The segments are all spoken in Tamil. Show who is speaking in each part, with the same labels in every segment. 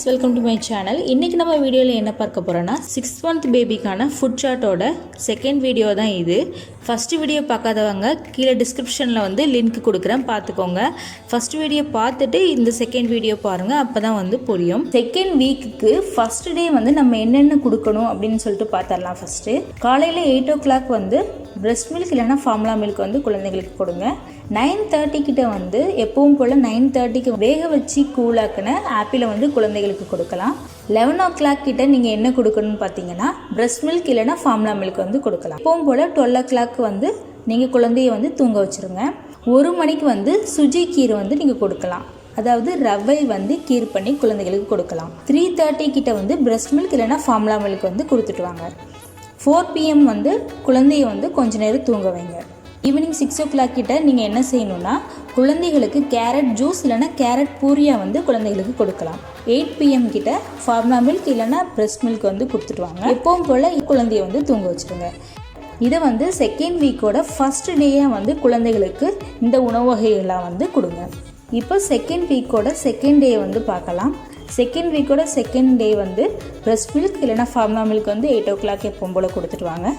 Speaker 1: Friends, welcome to my channel. இன்றைக்கி நம்ம வீடியோவில் என்ன பார்க்க போகிறோன்னா 6th month பேபிக்கான ஃபுட் சார்ட்டோட செகண்ட் வீடியோ தான் இது. ஃபஸ்ட்டு வீடியோ பார்க்காதவங்க கீழே டிஸ்கிரிப்ஷனில் வந்து லிங்க் கொடுக்குறேன், பார்த்துக்கோங்க. ஃபஸ்ட் வீடியோ பார்த்துட்டு இந்த செகண்ட் வீடியோ பாருங்கள், அப்போ தான் வந்து புரியும். செகண்ட் வீக்குக்கு ஃபஸ்ட்டு டே வந்து நம்ம என்னென்ன கொடுக்கணும் அப்படின்னு சொல்லிட்டு பார்த்துடலாம். ஃபஸ்ட்டு காலையில் 8 o'clock வந்து பிரெஸ்ட் மில்க் இல்லைனா ஃபார்முலா மில்க் வந்து குழந்தைங்களுக்கு கொடுங்க. 9:30 கிட்ட வந்து எப்பவும் போல் 9:30க்கு வேக வச்சு கூழாக்கின ஆப்பிளை வந்து குழந்தைகளுக்கு கொடுக்கலாம். 11 o'clock கிட்ட நீங்கள் என்ன கொடுக்கணும்னு பார்த்தீங்கன்னா பிரெஸ்ட் மில்க் இல்லைனா ஃபார்முலா மில்க் வந்து கொடுக்கலாம். எப்பவும் போல் 12 o'clock வந்து நீங்கள் குழந்தைய வந்து தூங்க வச்சுருங்க. 1 மணிக்கு வந்து சுஜி கீரை வந்து நீங்கள் கொடுக்கலாம், அதாவது ரவை வந்து கீர் பண்ணி குழந்தைகளுக்கு கொடுக்கலாம். 3:30 கிட்ட வந்து பிரெஸ்ட் மில்க் இல்லைனா ஃபார்முலா மில்க் வந்து கொடுத்துட்டு வாங்க. 4 PM வந்து குழந்தைய வந்து கொஞ்ச நேரம் தூங்க வைங்க. ஈவினிங் 6 o'clock கிட்ட நீங்கள் என்ன செய்யணும்னா குழந்தைகளுக்கு கேரட் ஜூஸ் இல்லைனா கேரட் பூரியா வந்து குழந்தைகளுக்கு கொடுக்கலாம். 8 PM கிட்ட ஃபார்முலா மில்க் இல்லைனா பிரெஸ்ட் மில்க் வந்து கொடுத்துட்டு வாங்க. எப்பவும் போல் குழந்தைய வந்து தூங்க வச்சுருங்க. இதை வந்து செகண்ட் வீக்கோட ஃபஸ்ட் டேயாக வந்து குழந்தைகளுக்கு இந்த உணவு வகைகளாக வந்து கொடுங்க. இப்போ செகண்ட் வீக்கோட செகண்ட் டே வந்து பார்க்கலாம். செகண்ட் வீக்கோட செகண்ட் டே வந்து பிரெஸ்ட் மில்க் இல்லைனா ஃபார்முலா மில்க் வந்து 8 o'clock எப்பவும் போல் கொடுத்துட்டு வாங்க.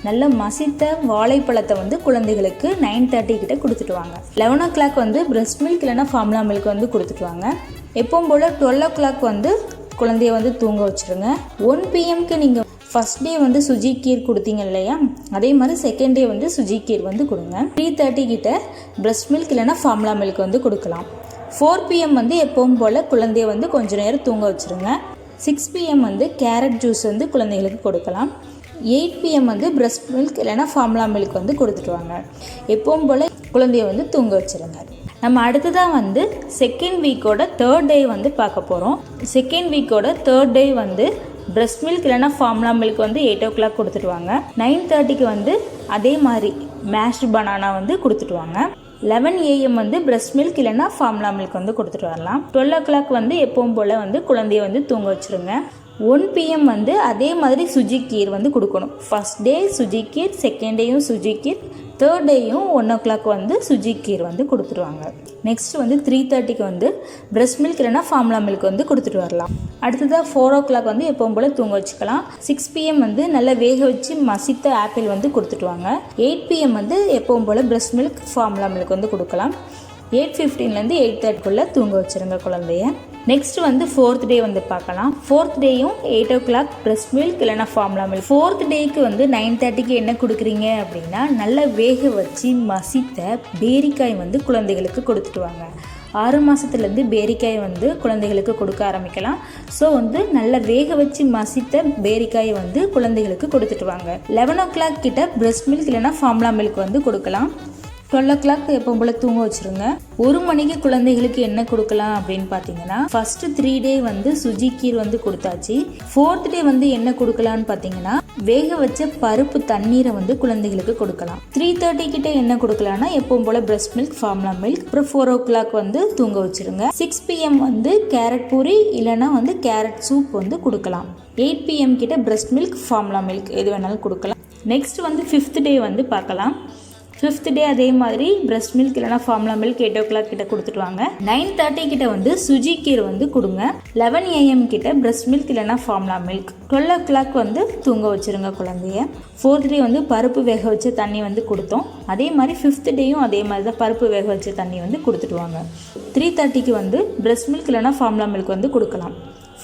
Speaker 1: நல்ல மசித்த வாழைப்பழத்தை வந்து குழந்தைகளுக்கு 9:30 கிட்ட கொடுத்துட்டு வாங்க. 11 o'clock வந்து பிரெஸ்ட் மில்க் இல்லைனா ஃபார்முலா மில்க் வந்து கொடுத்துட்டு வாங்க. எப்பவும் போல் 12 o'clock வந்து குழந்தைய வந்து தூங்க வச்சுருங்க. 1 PMக்கு நீங்கள் ஃபஸ்ட் டே வந்து சுஜி கீர் கொடுத்தீங்க இல்லையா, அதே மாதிரி செகண்ட் டே வந்து சுஜி கீர் வந்து கொடுங்க. 3:30 கிட்ட பிரெஸ்ட் மில்க் இல்லைனா ஃபார்முலா மில்க் வந்து கொடுக்கலாம். 4 PM வந்து எப்பவும் போல் குழந்தைய வந்து கொஞ்சம் நேரம் தூங்க வச்சுருங்க. 6 PM வந்து கேரட் ஜூஸ் வந்து குழந்தைகளுக்கு கொடுக்கலாம். 8 PM வந்து பிரெஸ்ட் மில்க் இல்லைனா ஃபார்முலா மில்க் வந்து கொடுத்துட்டு வாங்க. எப்பவும் போல் குழந்தைய வந்து தூங்க வச்சுருங்க. நம்ம அடுத்ததாக வந்து செகண்ட் வீக்கோட தேர்ட் டே வந்து பார்க்க போகிறோம். செகண்ட் வீக்கோட தேர்ட் டே வந்து பிரெஸ்ட் மில்க் இல்லைனா ஃபார்முலா மில்க் வந்து 8 o'clock கொடுத்துட்டு வாங்க. 9:30க்கு வந்து அதே மாதிரி மேஷ்டு பனானா வந்து கொடுத்துட்டு வாங்க. 11 AM வந்து பிரெஸ்ட் மில்க் இல்லைனா ஃபார்முலா மில்க் வந்து கொடுத்துட்டு வரலாம். 12 o'clock வந்து எப்பவும் போல் வந்து குழந்தைய வந்து தூங்க வச்சுருங்க. 1 PM வந்து அதே மாதிரி சுஜி கீர் வந்து கொடுக்கணும். ஃபஸ்ட் டே சுஜி கீர், செகண்ட் டேயும் சுஜி கீர், தேர்ட் டேயும் 1 o'clock வந்து சுஜி கீர் வந்து கொடுத்துருவாங்க. நெக்ஸ்ட் வந்து 3:30க்கு வந்து பிரெஸ்ட் மில்க் இல்லைனா ஃபார்முலா மில்க் வந்து கொடுத்துட்டு வரலாம். அடுத்ததாக 4 o'clock வந்து எப்பவும் போல் தூங்க வச்சுக்கலாம். 6 PM வந்து நல்லா வேக வச்சு மசித்த ஆப்பிள் வந்து கொடுத்துட்டு வாங்க. 8 PM வந்து எப்பவும் போல் பிரெஸ்ட் மில்க் ஃபார்முலா மில்க் வந்து கொடுக்கலாம். 8:15லேருந்து 8:30க்குள்ளே தூங்க வச்சுருங்க குழந்தைய. நெக்ஸ்ட் வந்து 4th டே வந்து பார்க்கலாம். 4th டேயும் 8 o'clock பிரெஸ்ட் மில்க் இல்லைனா ஃபார்முலா மில்க். 4th டேக்கு வந்து 9:30க்கு என்ன கொடுக்குறீங்க அப்படின்னா நல்லா வேக வச்சு மசித்த பேரிக்காய் வந்து குழந்தைகளுக்கு கொடுத்துட்டு வாங்க. 6 மாதத்துலேருந்து பேரிக்காய் வந்து குழந்தைகளுக்கு கொடுக்க ஆரம்பிக்கலாம். ஸோ வந்து நல்லா வேக வச்சு மசித்த பேரிக்காயை வந்து குழந்தைகளுக்கு கொடுத்துட்டு வாங்க. 11 o'clock கிட்ட பிரெஸ்ட் மில்க் இல்லைனா ஃபார்முலா மில்க் வந்து கொடுக்கலாம். 12 o'clock எப்பவும் போல் தூங்க வச்சுருங்க. 1 மணிக்கு குழந்தைகளுக்கு என்ன கொடுக்கலாம் அப்படின்னு பார்த்தீங்கன்னா ஃபஸ்ட்டு 3 டே வந்து சுஜி கீர் வந்து கொடுத்தாச்சு. 4th டே வந்து என்ன கொடுக்கலான்னு பார்த்தீங்கன்னா வேக வச்ச பருப்பு தண்ணீரை வந்து குழந்தைகளுக்கு கொடுக்கலாம். 3:30 கிட்ட என்ன கொடுக்கலாம்னா எப்பவும் போல் பிரெஸ்ட் மில்க் ஃபார்முலா மில்க். அப்புறம் 4 o'clock வந்து தூங்க வச்சுருங்க. 6 PM வந்து கேரட் பூரி இல்லைனா வந்து கேரட் சூப் வந்து கொடுக்கலாம். 8 PM கிட்ட பிரெஸ்ட் மில்க் ஃபார்முலா மில்க் எது வேணாலும் கொடுக்கலாம். நெக்ஸ்ட் வந்து 5th டே வந்து பார்க்கலாம். 5th டே அதே மாதிரி பிரெஸ்ட் மில்க் இல்லைனா ஃபார்முலா மில்க் 8 o'clock கிட்ட கொடுத்துட்டு வாங்க. 9:30 கிட்ட வந்து சுஜி கீர் வந்து கொடுங்க. 11 AM கிட்ட பிரெஸ்ட் மில்க் இல்லைனா ஃபார்முலா மில்க். 12 o'clock வந்து தூங்க வச்சுருங்க குழந்தைய. 4th டே வந்து பருப்பு வேக வச்ச தண்ணி வந்து கொடுத்தோம். அதே மாதிரி 5th டேயும் அதே மாதிரி தான் பருப்பு வேக வச்ச தண்ணி வந்து கொடுத்துட்டு வாங்க. 3:30க்கு வந்து பிரெஸ்ட் மில்க் இல்லைனா ஃபார்முலா மில்க் வந்து கொடுக்கலாம்.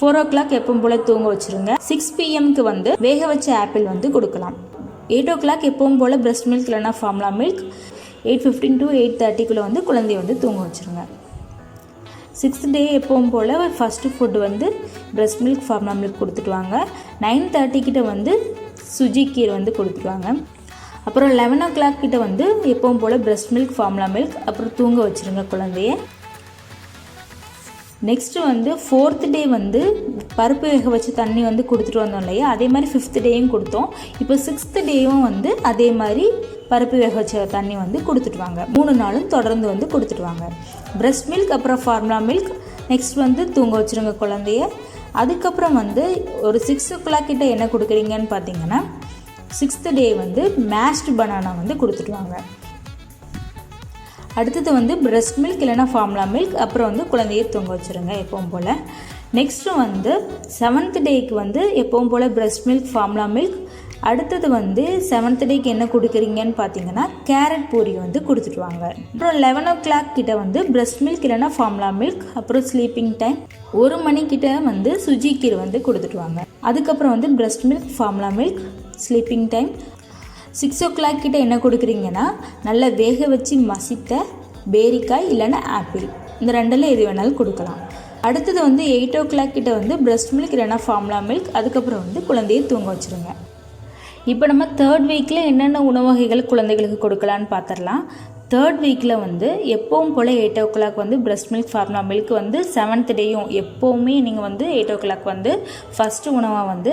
Speaker 1: 4 o'clock எப்பவும் போல் தூங்க வச்சுருங்க. 6 PMக்கு வந்து வேக வச்ச ஆப்பிள் வந்து கொடுக்கலாம். 8 o'clock எப்பவும் போல் பிரெஸ்ட் மில்க் இல்லைனா ஃபார்முலா மில்க். 8:15 to 8:30க்குள்ளே வந்து குழந்தைய வந்து தூங்க வச்சுருங்க. 6th டே எப்பவும் போல் ஃபஸ்ட்டு ஃபுட்டு வந்து பிரெஸ்ட் மில்க் ஃபார்முலா மில்க் கொடுத்துட்டு வாங்க. 9:30 கிட்ட வந்து சுஜி கீர் வந்து கொடுத்துட்டு வாங்க. அப்புறம் 11 o'clock கிட்ட வந்து எப்பவும் போல் பிரெஸ்ட் மில்க் ஃபார்முலா மில்க். அப்புறம் தூங்க வச்சுருங்க குழந்தைய. நெக்ஸ்ட்டு வந்து 4th டே வந்து பருப்பு வேக வச்சு தண்ணி வந்து கொடுத்துட்டு வந்தோம் இல்லையா, அதே மாதிரி 5th டேயும் கொடுத்தோம். இப்போ 6th டேயும் வந்து அதே மாதிரி பருப்பு வேக வச்ச தண்ணி வந்து கொடுத்துட்டு வாங்க. 3 நாளும் தொடர்ந்து வந்து கொடுத்துட்டு வாங்க. பிரெஸ்ட் மில்க் அப்புறம் ஃபார்முலா மில்க். நெக்ஸ்ட் வந்து தூங்க வச்சுருங்க குழந்தைய. அதுக்கப்புறம் வந்து ஒரு 6 o'clock கிட்ட என்ன கொடுக்குறீங்கன்னு பார்த்தீங்கன்னா 6th டே வந்து மேஷ்டு பனானா வந்து கொடுத்துட்டு வாங்க. அடுத்தது வந்து பிரெஸ்ட் மில்க் இல்லைனா ஃபார்முலா மில்க். அப்புறம் வந்து குழந்தையை தூங்க வச்சுருங்க எப்பவும் போல். நெக்ஸ்ட்டு வந்து 7th டேக்கு வந்து எப்பவும் போல் பிரஸ்ட் மில்க் ஃபார்முலா மில்க். அடுத்தது வந்து 7th டேக்கு என்ன கொடுக்குறீங்கன்னு பார்த்தீங்கன்னா கேரட் பூரி வந்து கொடுத்துட்டு வாங்க. அப்புறம் 11 o'clock கிட்ட வந்து பிரஸ்ட் மில்க் இல்லைனா ஃபார்முலா மில்க். அப்புறம் ஸ்லீப்பிங் டைம் 1 மணிக்கிட்ட வந்து சுஜி கீரை வந்து கொடுத்துட்டு வாங்க. அதுக்கப்புறம் வந்து breast milk formula milk sleeping time. 6 o'clock கிட்ட என்ன கொடுக்குறீங்கன்னா நல்லா வேக வச்சு மசித்த பேரிக்காய் இல்லைன்னா ஆப்பிள், இந்த ரெண்டில் எது வேணாலும் கொடுக்கலாம். அடுத்தது வந்து 8 o'clock கிட்ட வந்து பிரஸ்ட் மில்க் இல்லைனா ஃபார்முலா மில்க். அதுக்கப்புறம் வந்து குழந்தையை தூங்க வச்சுருங்க. இப்போ நம்ம 3rd வீக்கில் என்னென்ன உணவு வகைகள் குழந்தைகளுக்கு கொடுக்கலான்னு பார்த்துடலாம். 3rd வீக்கில் வந்து எப்பவும் போல் 8 o'clock வந்து பிரஸ்ட் மில்க் ஃபார்முலா மில்க் வந்து 7th டேயும் எப்போவுமே நீங்கள் வந்து 8 o'clock வந்து ஃபஸ்ட்டு உணவாக வந்து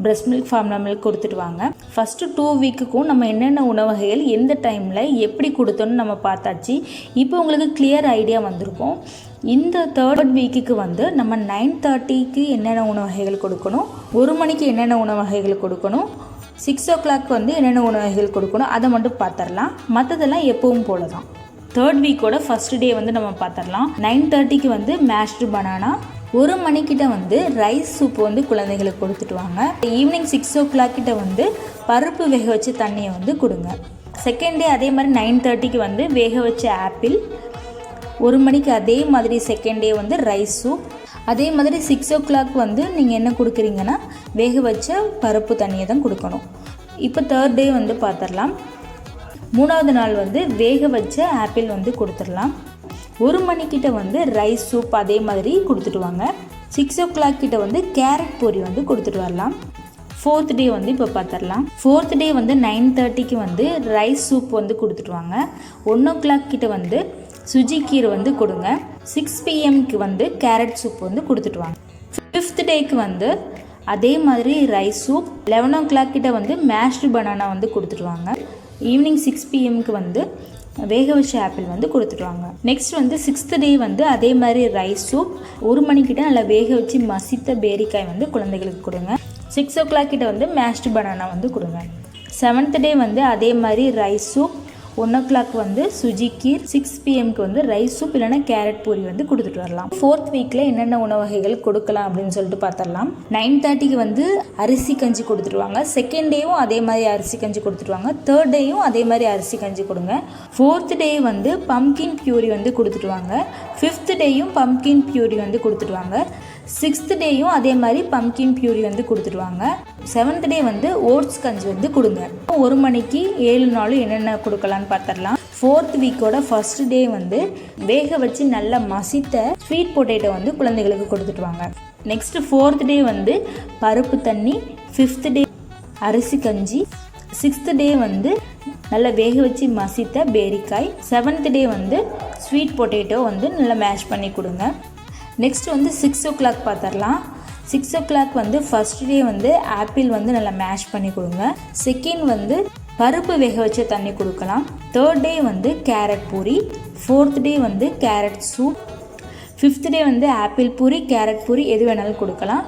Speaker 1: பிரஸ்ட் மில்க் ஃபார்முலா மில்க் கொடுத்துட்டு வாங்க. ஃபஸ்ட்டு 2 வீக்குக்கும் நம்ம என்னென்ன உணவு வகைகள் எந்த டைமில் எப்படி கொடுத்தோன்னு நம்ம பார்த்தாச்சு. இப்போ உங்களுக்கு கிளியர் ஐடியா வந்திருக்கும். இந்த 3rd வீக்குக்கு வந்து நம்ம 9:30க்கு என்னென்ன உணவு வகைகள் கொடுக்கணும், 1 மணிக்கு என்னென்ன உணவு வகைகள் கொடுக்கணும், 6 o'clock வந்து என்னென்ன உணவு வகைகள் கொடுக்கணும் அதை மட்டும் பார்த்துடலாம். மற்றதெல்லாம் எப்பவும் போல தான். 3rd வீக்கோட ஃபஸ்ட் டே வந்து நம்ம பார்த்துடலாம். 9:30க்கு வந்து மேஷ்டு பனானா, 1 மணிக்கிட்ட வந்து ரைஸ் சூப் வந்து குழந்தைகளுக்கு கொடுத்துட்டு வாங்க. ஈவினிங் 6 o'clock கிட்ட வந்து பருப்பு வேக வச்ச தண்ணியை வந்து கொடுங்க. செகண்ட் டே அதே மாதிரி 9:30க்கு வந்து வேக வச்ச ஆப்பிள். 1 மணிக்கு அதே மாதிரி செகண்ட் டே வந்து ரைஸ் சூப். அதே மாதிரி 6 o'clock வந்து நீங்கள் என்ன கொடுக்குறீங்கன்னா வேக வச்ச பருப்பு தண்ணியை தான் கொடுக்கணும். இப்போ 3rd டே வந்து பார்த்துடலாம். 3வது நாள் வந்து வேக வச்ச ஆப்பிள் வந்து கொடுத்துடலாம். 1 மணிக்கிட்ட வந்து ரைஸ் சூப் அதே மாதிரி கொடுத்துட்டு வாங்க. 6 o'clock கிட்ட வந்து கேரட் பொரி வந்து கொடுத்துட்டு வரலாம். 4th டே வந்து இப்போ பார்த்துடலாம். 4th டே வந்து 9:30க்கு வந்து ரைஸ் சூப் வந்து கொடுத்துட்டு வாங்க. 1 o'clock கிட்ட வந்து சுஜி கீரை வந்து கொடுங்க. 6 pmக்கு வந்து கேரட் சூப் வந்து கொடுத்துட்டு வாங்க. 5th டேக்கு வந்து அதே மாதிரி ரைஸ் சூப். 11 o'clock கிட்ட வந்து மேஷ்டு பனானா வந்து கொடுத்துட்டு வாங்க. ஈவினிங் 6 pmக்கு வந்து வேக வச்ச ஆப்பிள் வந்து கொடுத்துட்டு வாங்க. நெக்ஸ்ட் வந்து 6th டே வந்து அதே மாதிரி ரைஸ் சூப். 1 மணிக்கிட்ட நல்லா வேக வச்சு மசித்த பேரிக்காய் வந்து குழந்தைகளுக்கு கொடுங்க. 6 o'clock கிட்ட வந்து மேஷ்டு பனானா வந்து கொடுங்க. 7th டே வந்து அதே மாதிரி ரைஸ் சூப். 1 o'clock வந்து சுஜி கீர். 6 pmக்கு வந்து ரைஸ் சூப் இல்லைனா கேரட் பூரி வந்து கொடுத்துட்டு வரலாம். 4th வீக்கில் என்னென்ன உணவு வகைகள் கொடுக்கலாம் அப்படின்னு சொல்லிட்டு பார்த்துடலாம். 9:30க்கு வந்து அரிசி கஞ்சி கொடுத்துருவாங்க. செகண்ட் டேயும் அதே மாதிரி அரிசி கஞ்சி கொடுத்துருவாங்க. 3rd டேயும் அதே மாதிரி அரிசி கஞ்சி கொடுங்க. 4th டே வந்து பம்கின் பியூரி வந்து கொடுத்துட்டு வாங்க. 5th டேயும் பம்கின் பியூரி வந்து கொடுத்துட்டு வாங்க. 6th டேயும் அதே மாதிரி பம்கின் பியூரி வந்து கொடுத்துட்டு வாங்க. 7th டே வந்து ஓட்ஸ் கஞ்சி வந்து கொடுங்க. 1 மணிக்கு 7 நாளும் என்னென்ன கொடுக்கலான்னு பார்த்துடலாம். 4th வீக்கோட ஃபர்ஸ்ட் டே வந்து வேக வச்சு நல்லா மசித்த ஸ்வீட் பொட்டேட்டோ வந்து குழந்தைகளுக்கு கொடுத்துட்டு வாங்க. நெக்ஸ்ட் 4th டே வந்து பருப்பு தண்ணி. 5th டே அரிசி கஞ்சி. 6th டே வந்து நல்லா வேக வச்சு மசித்த பேரிக்காய். 7th டே வந்து ஸ்வீட் பொட்டேட்டோ வந்து நல்லா மேஷ் பண்ணி கொடுங்க. நெக்ஸ்ட் வந்து 6 o'clock பார்த்துடலாம். 6 o'clock வந்து ஃபர்ஸ்ட் டே வந்து ஆப்பிள் வந்து நல்லா மேஷ் பண்ணி கொடுங்க. செகண்ட் வந்து பருப்பு வேக வச்ச தண்ணி கொடுக்கலாம். 3rd டே வந்து கேரட் பூரி. 4th டே வந்து கேரட் சூப். 5th டே வந்து ஆப்பிள் பூரி கேரட் பூரி எது வேணாலும் கொடுக்கலாம்.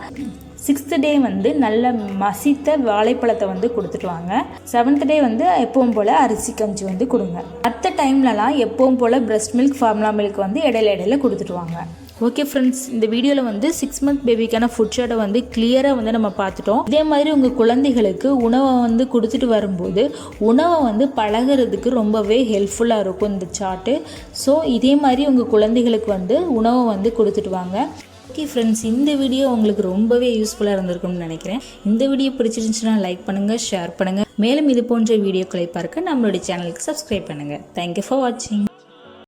Speaker 1: 6th டே வந்து நல்ல மசித்த வாழைப்பழத்தை வந்து கொடுத்துட்டு வாங்க. 7th டே வந்து எப்பவும் போல் அரிசி கஞ்சி வந்து கொடுங்க. மற்ற டைம்லலாம் எப்பவும் போல் பிரஸ்ட் மில்க் ஃபார்முலா மில்க் வந்து இடையில கொடுத்துட்டு வாங்க. ஓகே ஃப்ரெண்ட்ஸ், இந்த வீடியோவில் வந்து 6 month பேபிக்கான ஃபுட் சார்ட்டை வந்து கிளியராக வந்து நம்ம பார்த்துட்டோம். இதே மாதிரி உங்கள் குழந்தைகளுக்கு உணவை வந்து கொடுத்துட்டு வரும்போது உணவை வந்து பழகிறதுக்கு ரொம்பவே ஹெல்ப்ஃபுல்லாக இருக்கும் இந்த சார்ட்டு. ஸோ இதே மாதிரி உங்கள் குழந்தைகளுக்கு வந்து உணவை வந்து கொடுத்துட்டு வாங்க. ஓகே ஃப்ரெண்ட்ஸ், இந்த வீடியோ உங்களுக்கு ரொம்பவே யூஸ்ஃபுல்லாக இருந்திருக்கும்னு நினைக்கிறேன். இந்த வீடியோ பிடிச்சிருந்துச்சுன்னா லைக் பண்ணுங்கள், ஷேர் பண்ணுங்கள். மேலும் இது போன்ற வீடியோக்களை பார்க்க நம்மளுடைய சேனலுக்கு சப்ஸ்கிரைப் பண்ணுங்கள். தேங்க்யூ ஃபார் வாட்சிங்.